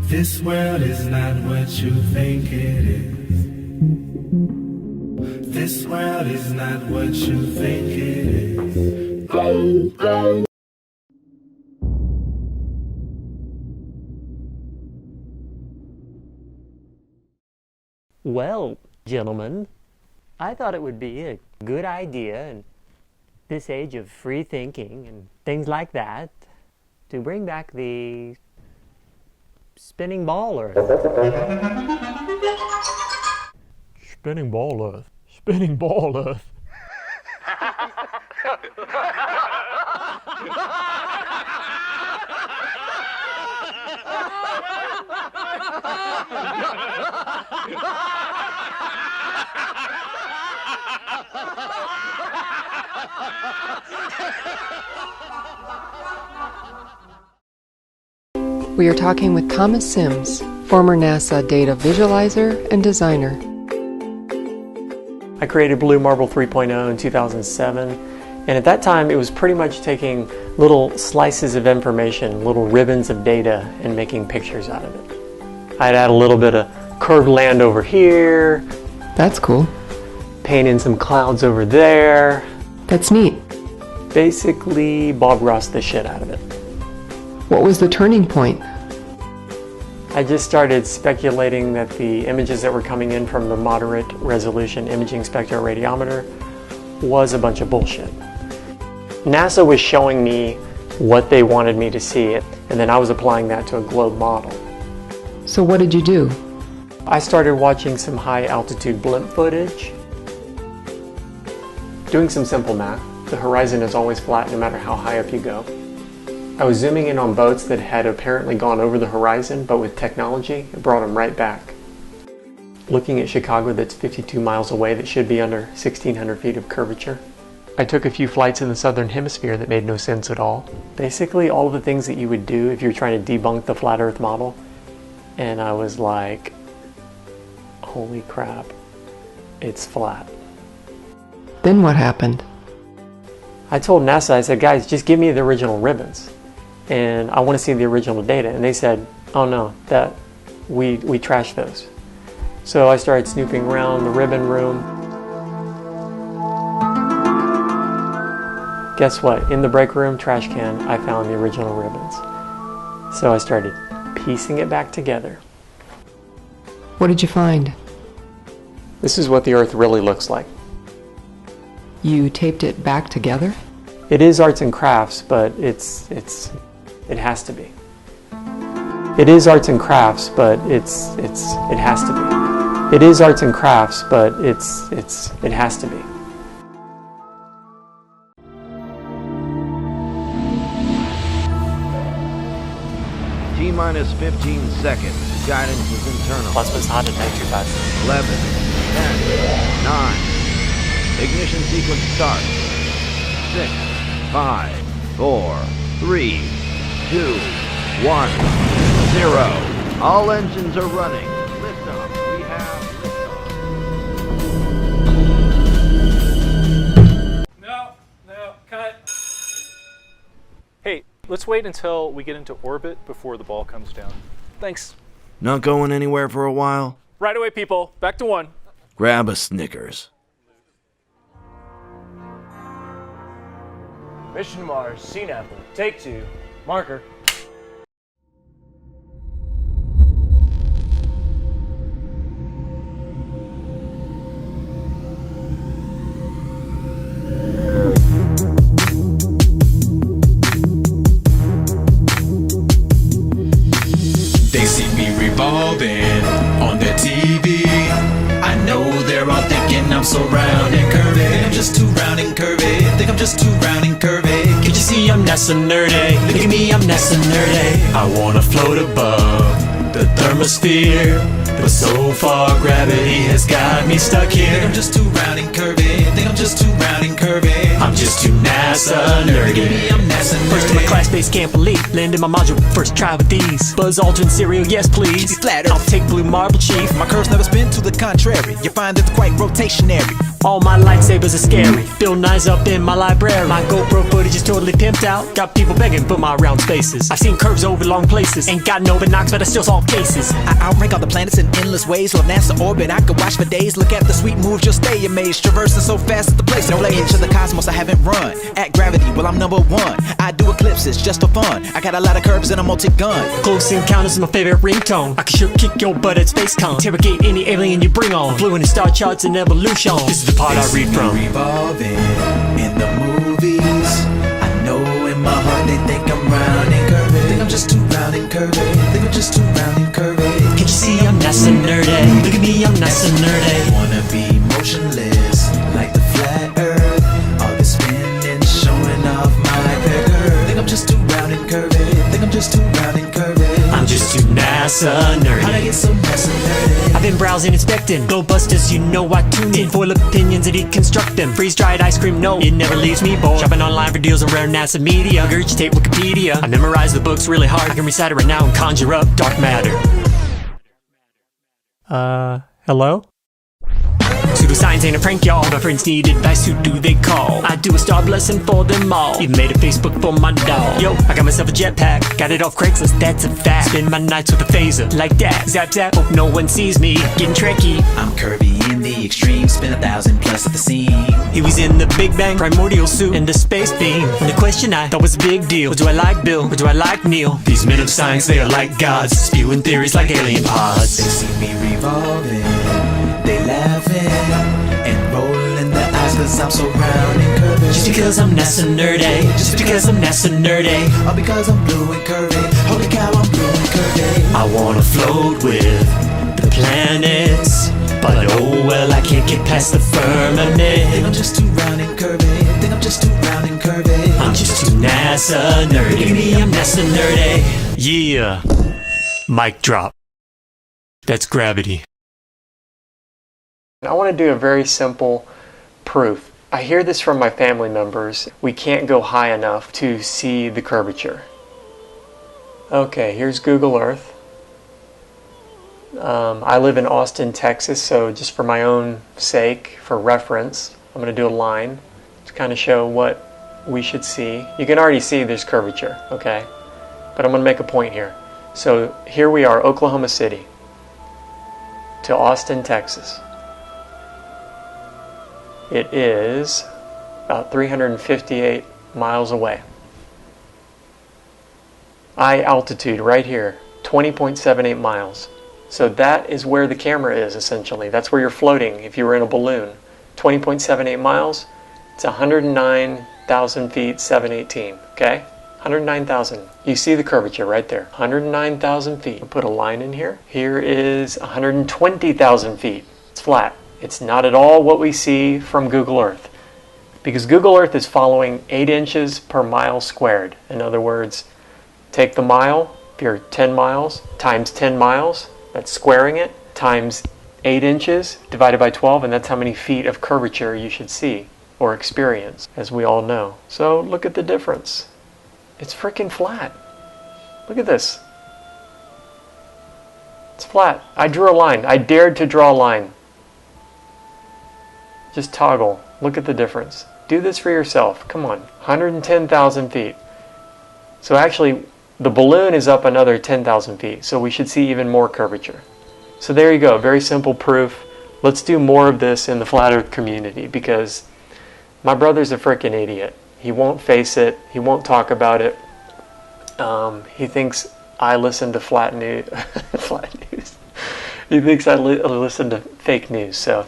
This world is not what you think it is. This world is not what you think it is. Well, gentlemen, I thought it would be a good idea in this age of free thinking and things like that to bring back the spinning ball Earth. Spinning ball Earth. Spinning ball Earth. We are talking with Thomas Sims, former NASA data visualizer and designer. I created Blue Marble 3.0 in 2007, and at that time it was pretty much taking little slices of information, little ribbons of data, and making pictures out of it. I'd add a little bit of curved land over here. That's cool. Paint in some clouds over there. That's neat. Basically, Bob Ross the shit out of it. What was the turning point? I just started speculating that the images that were coming in from the moderate resolution imaging spectroradiometer was a bunch of bullshit. NASA was showing me what they wanted me to see, and then I was applying that to a globe model. So what did you do? I started watching some high altitude blimp footage, doing some simple math. The horizon is always flat no matter how high up you go. I was zooming in on boats that had apparently gone over the horizon, but with technology, it brought them right back. Looking at Chicago that's 52 miles away that should be under 1,600 feet of curvature. I took a few flights in the southern hemisphere that made no sense at all. Basically all of the things that you would do if you're trying to debunk the flat earth model. And I was like, holy crap, it's flat. Then what happened? I told NASA, I said, guys, just give me the original ribbons. And I want to see the original data. And they said, oh no, we trashed those. So I started snooping around the ribbon room. Guess what? In the break room trash can, I found the original ribbons. So I started piecing it back together. What did you find? This is what the Earth really looks like. You taped it back together? It is arts and crafts, but it has to be. It is arts and crafts, but it has to be. It is arts and crafts, but it has to be. T-minus 15 seconds. Guidance is internal. Plasma's hot at 925. 11, 10, 9. Ignition sequence start. 6, 5, 4, 3, 2, 1, 0. All engines are running. Lift off. We have liftoff. No, cut. Hey, let's wait until we get into orbit before the ball comes down. Thanks. Not going anywhere for a while? Right away, people. Back to 1. Grab a Snickers. Mission to Mars, scene apple, take 2, marker. They see me revolving on their TV. I know they're all thinking I'm so round and curvy. Think I'm just too round and curvy. Think I'm just too round and curvy. Can't you see I'm NASA nerdy? Look at me, I'm NASA nerdy. I wanna float above the thermosphere, but so far gravity has got me stuck here. Think I'm just too round and curvy. Think I'm just too round and curvy. I'm just too NASA nerdy. Me, I'm NASA nerdy. First in my class, base can't believe. Landed my module, first try with these. Buzz Aldrin cereal, yes please. Keep me flattered. I'll take blue marble chief. My curves never spin to the contrary. You find it's quite rotationary. All my lightsabers are scary. Bill Nye's up in my library. My GoPro footage is totally pimped out. Got people begging for my round spaces. I've seen curves over long places. Ain't got no binocs, but I still solve cases. I outrank all the planets in endless ways. Love NASA orbit, I could watch for days. Look at the sweet moves, you'll stay amazed. Traversing so fast at the place. No play into the cosmos, I haven't run. At gravity, well I'm number one. I do eclipses just for fun. I got a lot of curves and a multi-gun. Close Encounters is my favorite ringtone. I can sure kick your butt at SpaceCon. Interrogate any alien you bring on. Fluent in star charts and evolution. This is the part I read from. Revolving in the movies. I know in my heart they think I'm round and curvy. Think I'm just too round and curvy. Think I'm just too round and curvy. Can't you see I'm NASA nerdy? Look at me, I'm NASA nerdy. Wanna be motionless like the flat earth. All this spinning showing off my pecker. Think I'm just too round and curvy. Think I'm just too round and curvy. I'm just too NASA nerdy. How'd I get so NASA nerdy? I've been browsing, inspecting. Go busters, you know I tune in. Foil opinions and deconstruct them. Freeze-dried ice cream, no, it never leaves me bored. Shopping online for deals on rare NASA media. Regurgitate Wikipedia. I memorize the books really hard. I can recite it right now and conjure up dark matter. Hello? Pseudoscience ain't a prank, y'all. My friends need advice, who do they call? I do a star blessing for them all. Even made a Facebook for my dog. Yo, I got myself a jetpack. Got it off Craigslist, that's a fact. Spend my nights with a phaser, like that. Zap zap, hope no one sees me. Getting tricky. I'm curvy in the extreme. Spin 1,000 plus at the seam. He was in the Big Bang, primordial suit, and the space beam. And the question I thought was a big deal. Or do I like Bill, or do I like Neil? These men of science, they are like gods. Spewing theories like alien pods. They see me revolving. They laughing and rolling their eyes cause I'm so round and curvy. Just because I'm NASA nerdy. Just because I'm NASA nerdy. Or because I'm blue and curvy. Holy cow, I'm blue and curvy. I wanna float with the planets, but oh well, I can't get past the firmament. Think I'm just too round and curvy. Think I'm just too round and curvy. I'm just too NASA nerdy. Look at me, I'm NASA nerdy. Yeah. Mic drop. That's gravity. I want to do a very simple proof. I hear this from my family members. We can't go high enough to see the curvature. Okay, here's Google Earth. I live in Austin, Texas, so just for my own sake, for reference, I'm going to do a line to kind of show what we should see. You can already see there's curvature, okay? But I'm going to make a point here. So here we are, Oklahoma City to Austin, Texas. It is about 358 miles away. Eye altitude right here, 20.78 miles. So that is where the camera is essentially. That's where you're floating if you were in a balloon. 20.78 miles, it's 109,000 feet, 718, okay? 109,000. You see the curvature right there, 109,000 feet. I'll put a line in here. Here is 120,000 feet. It's flat. It's not at all what we see from Google Earth, because Google Earth is following 8 inches per mile squared. In other words, take the mile, if you're 10 miles, times 10 miles, that's squaring it, times 8 inches divided by 12, and that's how many feet of curvature you should see or experience, as we all know. So look at the difference. It's freaking flat. Look at this. It's flat. I drew a line. I dared to draw a line. Just toggle. Look at the difference. Do this for yourself. Come on. 110,000 feet. So actually, the balloon is up another 10,000 feet. So we should see even more curvature. So there you go. Very simple proof. Let's do more of this in the flat earth community, because my brother's a freaking idiot. He won't face it. He won't talk about it. He thinks I listen to flat news. He thinks I listen to fake news. So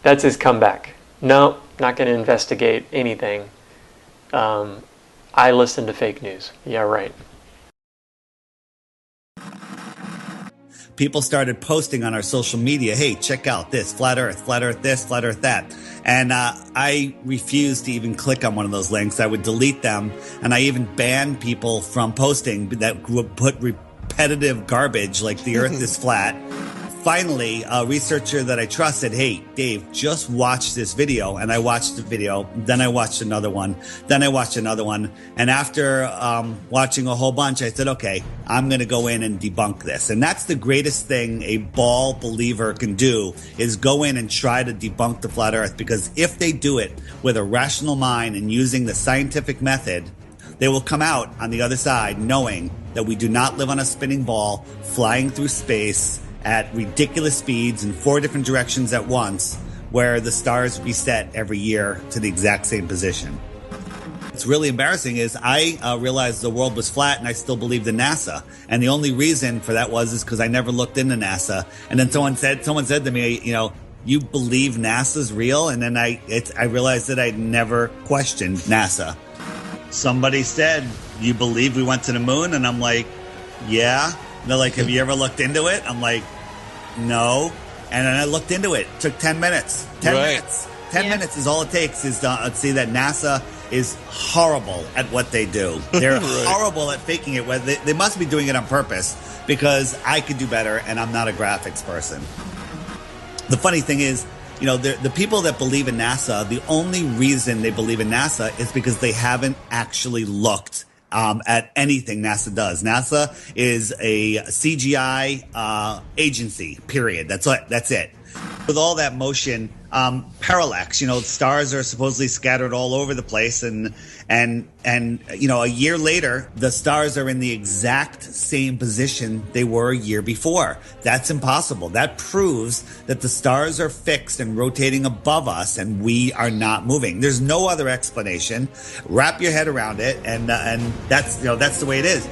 that's his comeback. No, not going to investigate anything. I listen to fake news. Yeah, right. People started posting on our social media, hey, check out this, flat earth this, flat earth that. And I refused to even click on one of those links. I would delete them. And I even banned people from posting that would put repetitive garbage like the earth is flat, finally, a researcher that I trust said, hey, Dave, just watch this video. And I watched the video. Then I watched another one. Then I watched another one. And after watching a whole bunch, I said, okay, I'm going to go in and debunk this. And that's the greatest thing a ball believer can do, is go in and try to debunk the flat earth. Because if they do it with a rational mind and using the scientific method, they will come out on the other side knowing that we do not live on a spinning ball flying through space at ridiculous speeds in 4 different directions at once, where the stars reset every year to the exact same position. What's really embarrassing is I realized the world was flat and I still believed in NASA. And the only reason for that is because I never looked into NASA. And then someone said to me, you believe NASA's real? And then I realized that I'd never questioned NASA. Somebody said, you believe we went to the moon? And I'm like, yeah. And they're like, have you ever looked into it? I'm like, no. And then I looked into it. It took 10 minutes. 10 minutes. 10 minutes is all it takes is to see that NASA is horrible at what they do. They're horrible at faking it. They must be doing it on purpose, because I could do better and I'm not a graphics person. The funny thing is, the people that believe in NASA, the only reason they believe in NASA is because they haven't actually looked at anything NASA does. NASA is a CGI agency, period. That's it. With all that motion, parallax, stars are supposedly scattered all over the place, and a year later, the stars are in the exact same position they were a year before. That's impossible. That proves that the stars are fixed and rotating above us, and we are not moving. There's no other explanation. Wrap your head around it, and that's the way it is.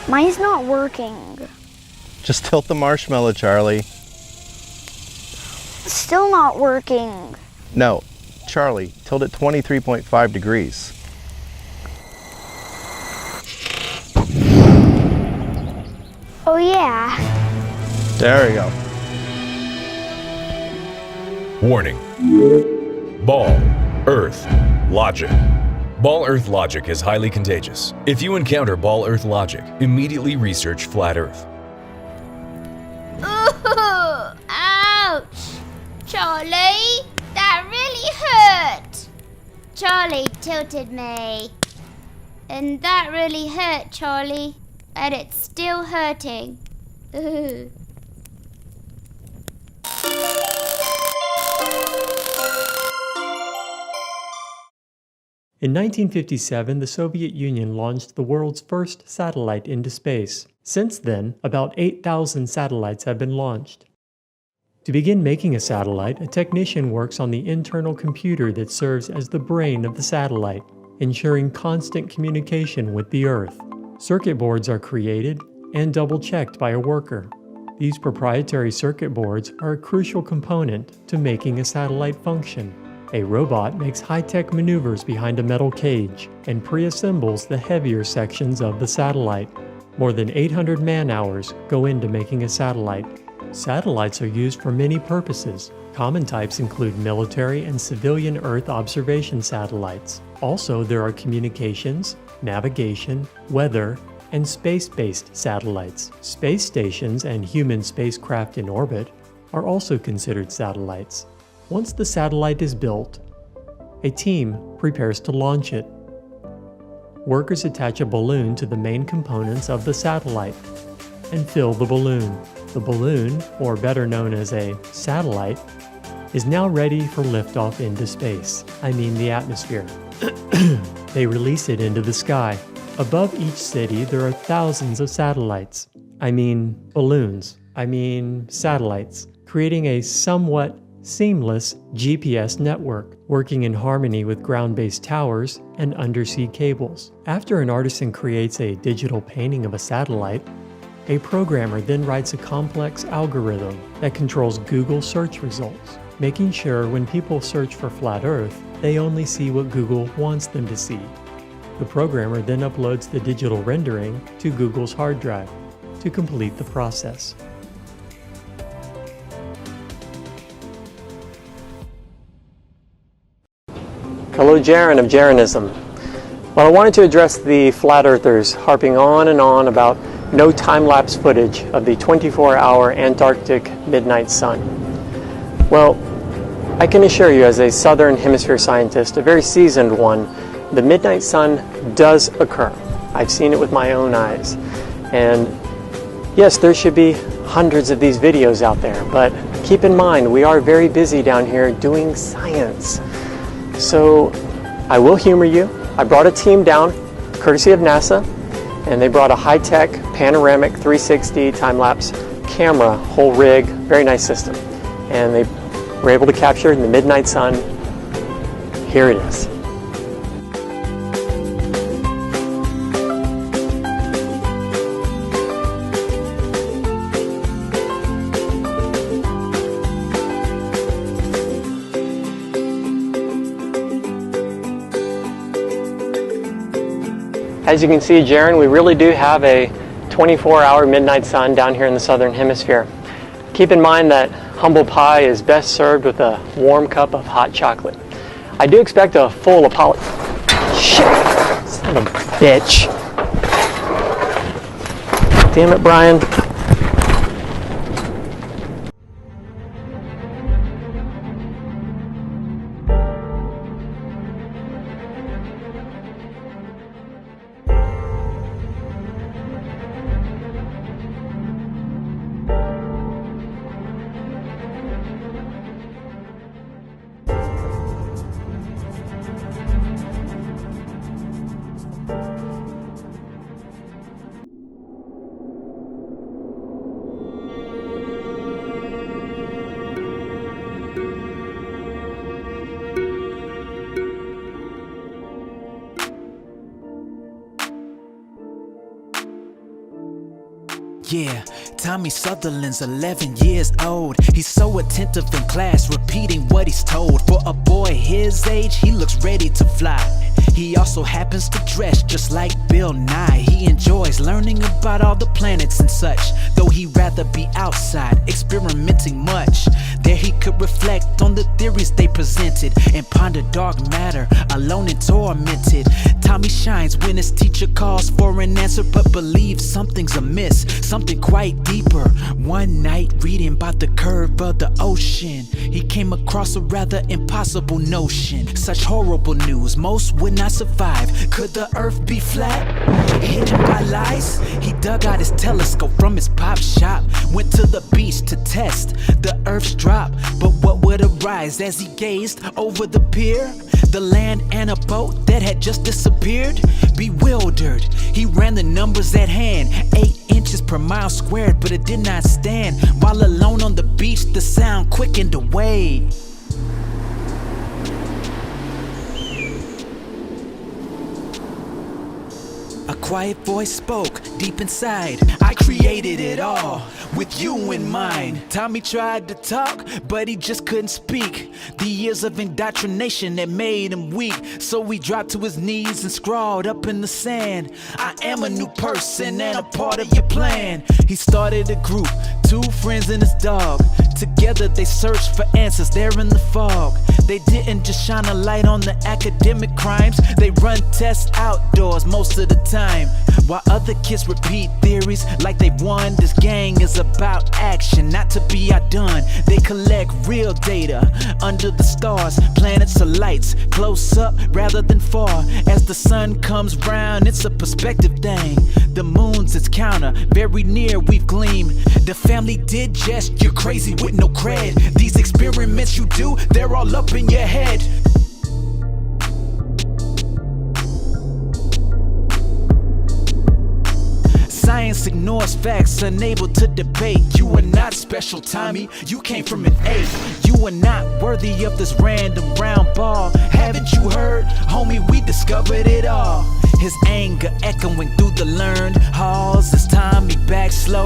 Mine's not working. Just tilt the marshmallow, Charlie. Still not working. No, Charlie, tilt it 23.5 degrees. Oh yeah. There you go. Warning. Ball, Earth, logic. Ball Earth logic is highly contagious. If you encounter Ball Earth logic, immediately research Flat Earth. Ooh, ouch! Charlie, that really hurt! Charlie tilted me. And that really hurt, Charlie. And it's still hurting. Ooh. In 1957, the Soviet Union launched the world's first satellite into space. Since then, about 8,000 satellites have been launched. To begin making a satellite, a technician works on the internal computer that serves as the brain of the satellite, ensuring constant communication with the Earth. Circuit boards are created and double-checked by a worker. These proprietary circuit boards are a crucial component to making a satellite function. A robot makes high-tech maneuvers behind a metal cage and pre-assembles the heavier sections of the satellite. More than 800 man-hours go into making a satellite. Satellites are used for many purposes. Common types include military and civilian Earth observation satellites. Also, there are communications, navigation, weather, and space-based satellites. Space stations and human spacecraft in orbit are also considered satellites. Once the satellite is built, a team prepares to launch it. Workers attach a balloon to the main components of the satellite and fill the balloon. The balloon, or better known as a satellite, is now ready for liftoff into space. I mean the atmosphere. They release it into the sky. Above each city, there are thousands of satellites. I mean balloons. I mean satellites, creating a somewhat seamless GPS network, working in harmony with ground-based towers and undersea cables. After an artisan creates a digital painting of a satellite, A programmer then writes a complex algorithm that controls Google search results, making sure when people search for flat Earth, they only see what Google wants them to see. The programmer then uploads the digital rendering to Google's hard drive to complete the process. Hello, Jaron of Jaronism. Well, I wanted to address the flat earthers harping on and on about no time-lapse footage of the 24-hour Antarctic midnight sun. Well, I can assure you, as a Southern Hemisphere scientist, a very seasoned one, the midnight sun does occur. I've seen it with my own eyes. And yes, there should be hundreds of these videos out there, but keep in mind, we are very busy down here doing science. So I will humor you. I brought a team down, courtesy of NASA, and they brought a high-tech panoramic 360 time-lapse camera, whole rig, very nice system. And they were able to capture the midnight sun. Here it is. As you can see, Jaron, we really do have a 24-hour midnight sun down here in the Southern Hemisphere. Keep in mind that humble pie is best served with a warm cup of hot chocolate. I do expect a full apology. Shit! Son of a bitch. Damn it, Brian. Yeah, Tommy Sutherland's 11 years old. He's so attentive in class, repeating what he's told. For a boy his age, he looks ready to fly. He also happens to dress just like Bill Nye. He enjoys learning about all the planets and such, though he'd rather be outside, experimenting much. There he could reflect on the theories they presented and ponder dark matter, alone and tormented. Tommy shines when his teacher calls for an answer, but believes something's amiss, something quite deeper. One night, reading about the curve of the ocean, he came across a rather impossible notion. Such horrible news, most would not survive. Could the earth be flat? Hidden by lies? He dug out his telescope from his pop shop, went to the beach to test the earth's drop. But what would arise as he gazed over the pier? The land and a boat that had just disappeared. Bewildered, he ran the numbers at hand. 8 inches per mile squared, but it did not stand. While alone on the beach, the sound quickened away. A quiet voice spoke deep inside. I created it all with you in mind. Tommy tried to talk, but he just couldn't speak. The years of indoctrination that made him weak. So he dropped to his knees and scrawled up in the sand, I am a new person and a part of your plan. He started a group, 2 friends and his dog. Together they searched for answers there in the fog. They didn't just shine a light on the academic crimes. They run tests outdoors most of the time, while other kids repeat theories like they've won. This gang is about action, not to be outdone. They collect real data under the stars. Planets are lights, close up rather than far. As the sun comes round, it's a perspective thing. The moon's its counter, very near we've gleamed. The family did jest, you're crazy with no cred. These experiments you do, they're all up in your head. Science ignores facts, unable to debate. You are not special, Tommy, you came from an 8. You are not worthy of this random round ball. Haven't you heard, homie, we discovered it all. His anger echoing through the learned halls as Tommy backed slow.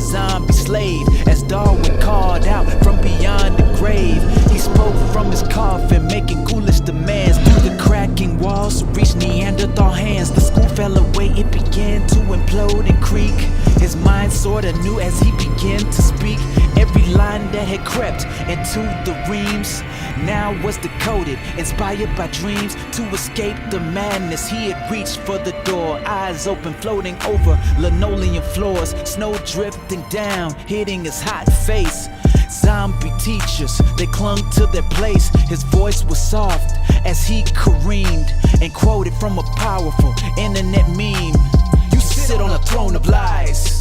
zombie slave as Darwin called out from beyond the grave. He spoke from his coffin, making ghoulish demands. Through the cracking walls reached Neanderthal hands. The school fell away, it began to implode and creak. His mind sorta knew as he began to speak. Every line that had crept into the reams now was decoded, inspired by dreams. To escape the madness, he had reached for the door. Eyes open, floating over linoleum floors. Snow drifting down, hitting his hot face. Zombie teachers, they clung to their place. His voice was soft as he careened and quoted from a powerful internet meme. You sit on a throne of lies.